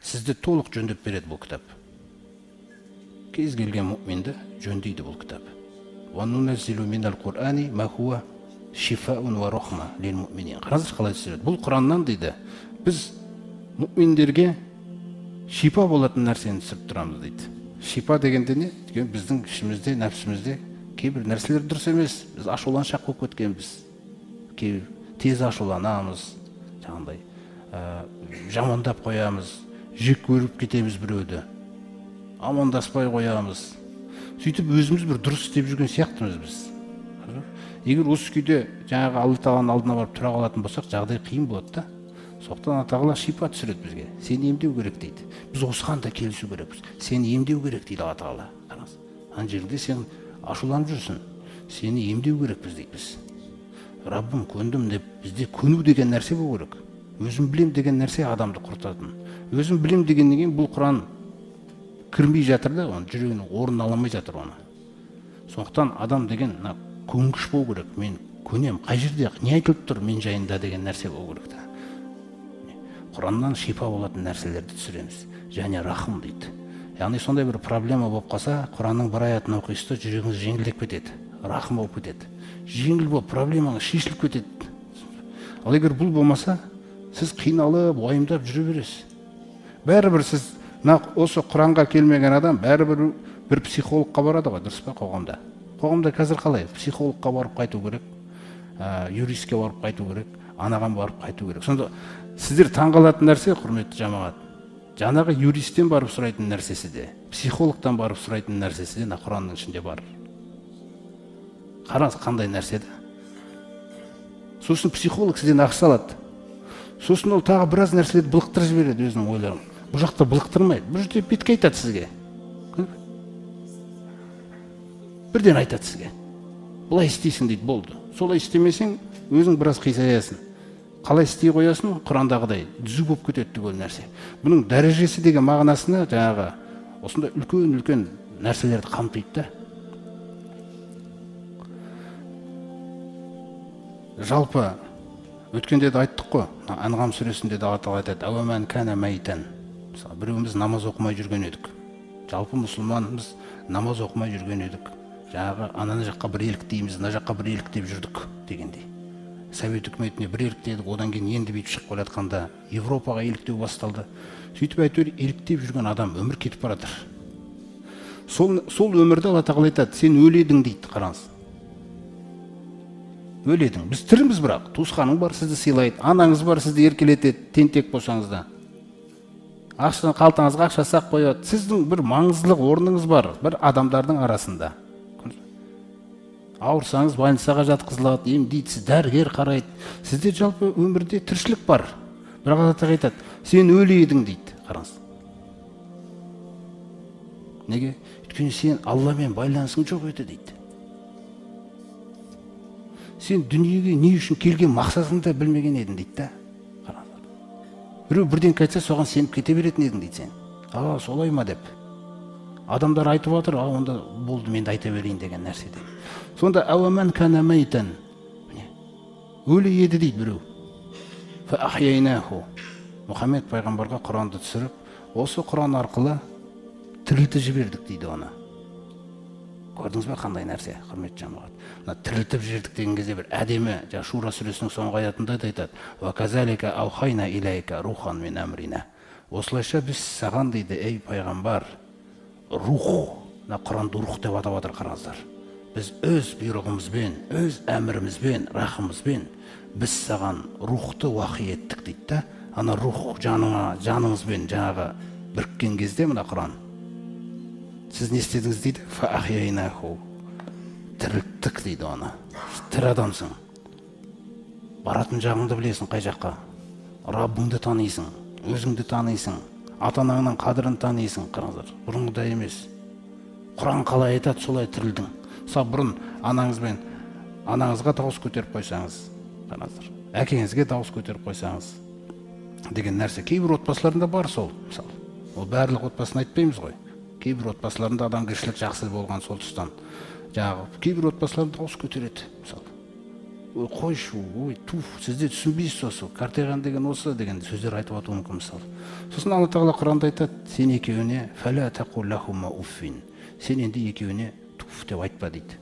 сізді толық жөндеп береді бұл кітап. Кез келген мұъминді жөндейді бұл кітап. وَنُنَزِّلُ مِنَ الْقُرْآنِ مَا هُوَ شِفَاءٌ وَرَحْمَةٌ لِلْمُؤْمِنِينَ. Қараңызшы қалай түсіреді. Бұл Құраннан дейді, біз мұъминдерге шипа болатын нәрсені түсіріп тұрамыз дейді. Шипа дегенде не? Біздің ішімізде, нәпсімізде кейбір нәрселер дұрыс емес. Біз ашуланшақ болып кеткенбіз. Кейбір тез ашуланамыз, жаңағыдай жамандап қоямыз, жек көріп кетеміз біреуді, амандаспай қоямыз. Сөйтіп өзіміз бір дұрыс істеп жүрген сияқтымыз біз. Егер осы күйде жаңағы Алла тағаланың алдына барып тұра қалатын болсақ, жағдай қиын болады да. Сондықтан Алла тағала шипа түсіреді бізге. Сені емдеу керек дейді. Біз осыған да келісу керекпіз. Сені емдеу керек дейді Алла тағала. Қараңыз. Ана жерде сен ашуланып жүрсің. Сені емдеу керекпіз дейді біз. Раббым көндім деп бізде көну деген нәрсе болу керек. Өзім білем деген нәрсе адамды құртатын. Өзім білем дегеннен кейін бұл Құран кірмей жатыр да, оның жүрегінің орнын аламай жатыр оны. Сондықтан адам деген көнгіш болу керек. Мен көнем, қай жерде не айтылып тұр мен жайында деген нәрсе болу керек та. Құраннан шипа болатын нәрселерді түсіреміз. Және рахым дейді. Яғни сондай бір проблема болып қалса, Құранның бір аятын оқисыз да жүрегіңіз жеңілдеп кетеді. Рахым болып кетеді. Жеңіл болып проблемаңыз шешіліп кетеді. Ал егер бұл болмаса, сіз қиналып, уайымдап жүре бересіз. Бәрібір сіз осы Құранға келмеген адам бәрібір бір психологқа барады ғой, дұрыс па қоғамда? Қоғамда қазір қалай? Психологқа барып қайту керек, юристке барып қайту керек, анаған барып қайту керек. Сонда сіздер таңғалатын нәрсе, құрметті жамағат, жаңағы юристтен барып сұрайтын нәрсесі де, психологтан барып сұрайтын нәрсесі де Құранның ішінде бар. Қараңыз қандай нәрсе де. Сосын психолог сізден ақша алады. Сосын ол тағы біраз нәрселерді былықтырып жібереді өзінің ойларын. Бұл жақта былықтырмайды. Бұл жерде бетке айтады сізге. Бірден айтады сізге. Бұлай істейсің дейді, болды. Солай істемесең, өзің біраз қисаясың. Қалай істей қоясың, Құрандағыдай түзу болып кетеді түгел нәрсе. Бұның дәрежесі деген мағынасына жаңағы осындай үлкен нәрселерді қамтиды да. Жалпы өткенде де айттық қой, Анғам сүресінде де Алла тағала айтады: "Ауаман кана майтан". Біреуіміз намаз оқымай жүрген едік. Жалпы мұсылманымыз намаз оқымай жүрген едік. Жаңағы ана жаққа бір еліктейміз, ана жаққа бір еліктеп жүрдік дегендей. Совет үкіметіне бір еліктедік, одан кейін енді бүйтіп шығып келе жатқанда Европаға еліктеу басталды. Сөйтіп әйтеуір еліктеп жүрген адам өмір кетіп баратыр. Сол өмірді Алла тағала айтады: "Сен өледің" дейді, қараңыз. Өледің. Біз тіріміз, бірақ туысқаның бар, сізді сыйлайды, анаңыз бар, сізді еркелетеді, тентек болсаңыз да. Қалтаңызға ақша сақ қояды. Сіздің бір маңыздылық орныңыз бар, бір адамдардың арасында. Ауырсаңыз больницаға жатқызылады, емдейді, сіз дәрігер қарайды. Сізде жалпы өмірде тіршілік бар. Бірақ Алла тағала айтады: "Сен өледің" дейді, қараңыз. Неге? Өйткені сен Алламен байланысың жоқ еді дейді. Сен дүниеге не үшін келген мақсатыңды білмеген едің дейді да. Біреу бірден қайтса, соған сеніп кете беретін едің дейді сен. Солай ма деп. Адамдар айтып отыр, онда болды, мен де айта берейін деген нәрсе де. Сонда ауаман кана майтан. Өлі еді дейді біреу. Фа ахяйнаху. Мұхаммед пайғамбарға Құранды түсіріп, осы Құран арқылы тірілтіп жібердік дейді оны. Көрдіңіз бе қандай нәрсе, құрметті жамағат? Тірілтіп жібердік деген кезде бір әдемі, Шура сүресінің соңғы аятында да айтады: "Ва казалика аухайна илайка рухан мин амрина". Осылайша біз саған дейді, ей пайғамбар, рух, Құранды рух деп атап отыр, қараңыздар. Біз өз бұйрығымызбен, өз әмірімізбен, рахымызбен біз саған рухты уахи еттік дейді да. Ана рух жаныңызбен жаңағы біріккен кезде мына Құран. Сіз не істедіңіз дейді? Фа ахяйнаху. Тірілттік дейді оны. Тірі адамсың. Баратын жағыңды білесің, қай жаққа. Раббыңды танисың, өзіңді танисың, ата-анаңның қадірін танисың. Қараңыздар, бұрынғыдай емес. Құран қалай айтады, солай тірілдің. Бұрын анаңызға дауыс көтеріп қойсаңыз, қараңыздар, әкеңізге дауыс көтеріп қойсаңыз деген нәрсе кейбір отбасыларында бар сол. Мысалы, ол барлық отбасын айтпаймыз ғой. Кейбір отбасыларында адамгершілік жақсы болған сол тұстан. Кейбір отбасыларында дауыс көтереді. Мысалы, қойшы, ой, туф, сізде түсінбейсіз осы, қартайған деген осы деген сөздер айтып отыруы мүмкін мысалы. Сосын Алла тағала Құранда айтады, сен екеуіне фәлә тақул лахума уффин. Сен енді екеуіне туф деп айтпа дейді.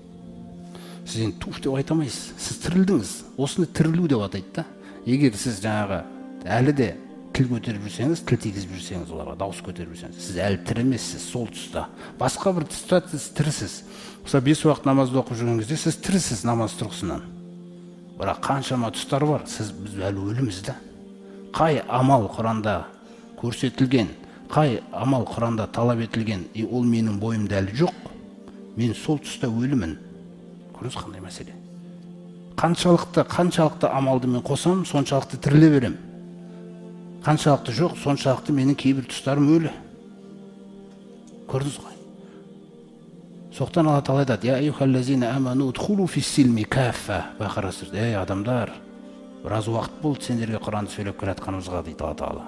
Сіз енді туф деп айта алмайсыз. Сіз тірілдіңіз. Осыны тірілу деп атайды да. Егер сіз жаңағы әлі де тіл көтеріп жүрсеңіз, тіл тигізіп жүрсеңіз, оларға дауыс көтеріп жүрсеңіз, сіз әлі тірі емессіз сол тұста. Басқа бір тұста сіз тірісіз. Мысалы 5 уақыт намазды оқып жүрген кезде сіз тірісіз намаз тұрғысынан. Бірақ қаншама тұстар бар, біз әлі өліміз да. Қай амал Құранда көрсетілген, қай амал Құранда талап етілген, ол менің бойымда әлі жоқ. Мен сол тұста өлімін. Көріңіз қандай мәселе. Қаншалықты амалды мен қосам, соншалықты тіріле берем. Қаншалықты жоқ, соншалықты менің кейбір тұстарым өлі. Көрдіңіз ғой. Соқтан Алла тағала айтады: «Я айюхаллазина аману удхулу фиссилми каффа». Бақара сүресінде: «Ей адамдар, біраз уақыт болды сендерге Құранды сөйлеп келе жатқанымызға» дейді Алла тағала.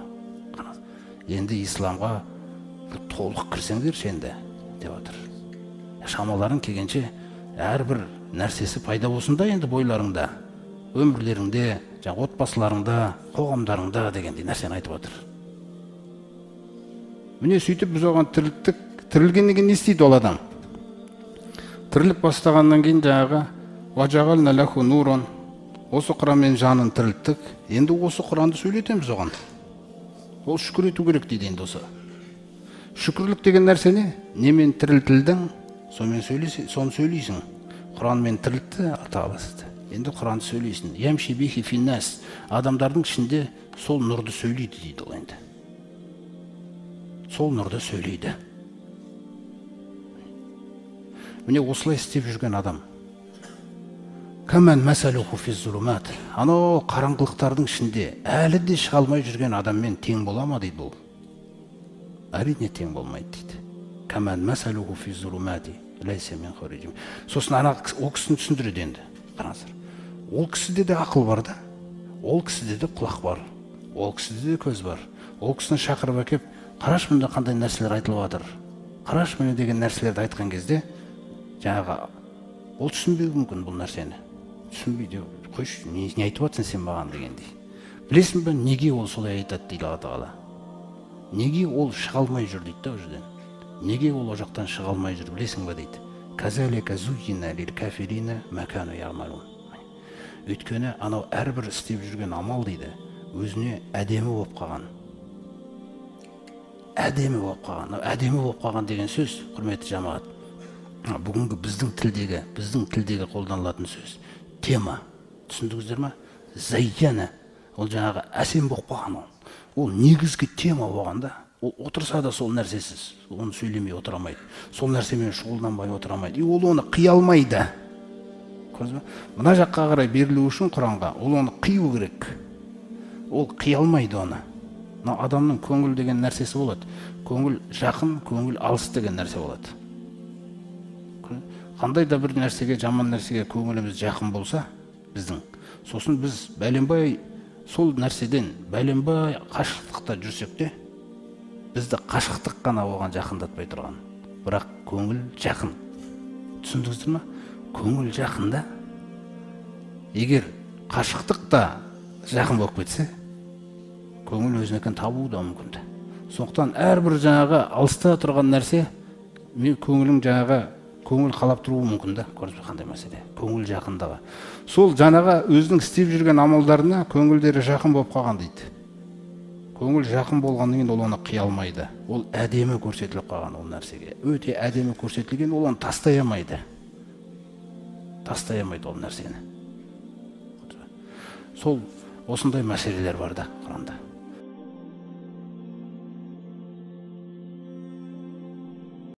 Енді исламға толық кірсеңдер енді деп отыр. Шамаларың келгенше әрбір нәрсесі пайда болсын да енді бойларыңда, өмірлеріңде, отбасыларыңда, қоғамдарыңда дегендей нәрсені айтып отыр. Міне сөйтіп біз оған тірілдік. Тірілгеннен кейін не істейді ол адам? Тіріліп бастағаннан кейін жаңағы «Ваджағална лаху нурон». Осы Құранмен жанын тірілттік. Енді осы Құранды сөйлетеміз оған. Ол шүкір ету керек дейді енді осы. Шүкірлік деген нәрсе не? Немен тірілтілдің, соны сөйлейсің. Құранмен тірілтті, Тағала сізді. Енді Құранды сөйлейсің. Ямши бихи финнас. Адамдардың ішінде сол нұрды сөйлейді дейді ол енді. Сол нұрды сөйлейді. Міне осылай істеп жүрген адам. Каман масалуху фи зулумат. Анау қараңғылықтардың ішінде әлі де шыға алмай жүрген адаммен тең бола ма дейді бұл. Әрине тең болмайды дейді. Каман масалуху фи зулумати лайса мин хорижим. Сосын ол кісіні түсіндіреді енді. Қараңыздар. Ол кісіде де ақыл бар да. Ол кісіде де құлақ бар. Ол кісіде де көз бар. Ол кісіні шақырып әкеп, қараш мында қандай нәрселер айтылып жатыр. Қараш міне деген нәрселерді айтқан кезде жаңағы ол түсінбеуі мүмкін бұл нәрсені. Түсінбейді. Қойшы, не айтып жатсың сен маған дегендей. Білесің бе, неге ол солай айтады дейді Алла тағала. Неге ол шыға алмай жүр дейді да ол жерден. Неге ол о жақтан шыға алмай жүр, білесің бе дейді. Казалика зуйина лил кафирина ма кану яъмалун. Өйткені анау әрбір істеп жүрген амал дейді, өзіне әдемі болып қалған. Әдемі болып қалған. Әдемі болып қалған деген сөз, құрметті жамағат, бүгінгі біздің тілдегі қолданылатын сөз. Тема. Түсіндіңіздер ме? Зайяна. Ол жаңағы әсем болып қалған ол. Ол негізгі тема болғанда, ол отырса да сол нәрсесіз, оны сөйлемей отырамайды. Сол нәрсемен шұғылданбай отырамайды. Ол оны қия алмайды. Көрдіңіз бе? Мына жаққа қарай берілу үшін Құранға, ол оны қию керек. Ол қия алмайды оны. Мына адамның көңіл деген нәрсесі болады. Көңіл жақын, көңіл алыс деген нәрсе болады. Қандай да бір нәрсеге, жаман нәрсеге көңіліміз жақын болса, біздің, сосын біз бәленбай сол нәрседен бәленбай қашықтықта жүрсек те, бізді қашықтық қана оған жақындатпай тұрған. Бірақ көңіл жақын. Түсіндіңіздер ме? Көңіл жақында. Егер қашықтықта жақын болып кетсе, көңіл өзінікін табуы да мүмкін. Сондықтан әрбір жаңағы алыста тұрған нәрсе, мен көңілім жаңағы көңіл қалап тұруы мүмкін да, көріп қандай мәселе. Көңіл жақындағы. Сол жаңаға өзінің істеп жүрген амалдарына көңілдері жақын болып қалған дейді. Көңіл жақын болғаннан кейін ол оны қия алмайды. Ол әдемі көрсетіліп қалған ол нәрсеге. Өте әдемі көрсетілген, ол оны тастай алмайды. Тастай алмайды ол нәрсені. Сол осындай мәселелер бар да Құранда.